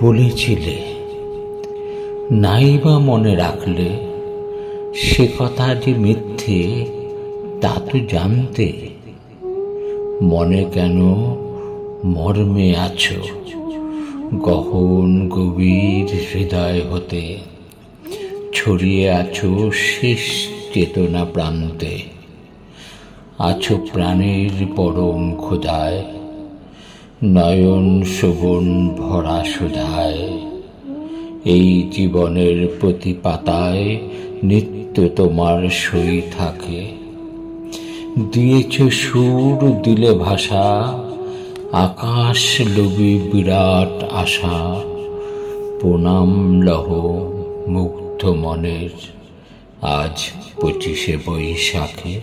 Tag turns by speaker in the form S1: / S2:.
S1: বলেছিলে, নাই বা মনে রাখলে সে কথা যে মিথ্যে তা তো জানতে। মনে কেন মর্মে আছো গহন গভীর হৃদয় হতে, ছড়িয়ে আছো শেষ চেতনা প্রান্তে। আছো প্রাণের পরম ক্ষুধায়, নয়ন শোভন ভরা সুধায়। এই জীবনের প্রতি পাতায় নিত্য তোমার সই থাকে। দিয়েছ সুর, দিলে ভাষা, আকাশ লোভী বিরাট আশা। প্রণাম লহ মুগ্ধ মনের, আজ 25শে বৈশাখে।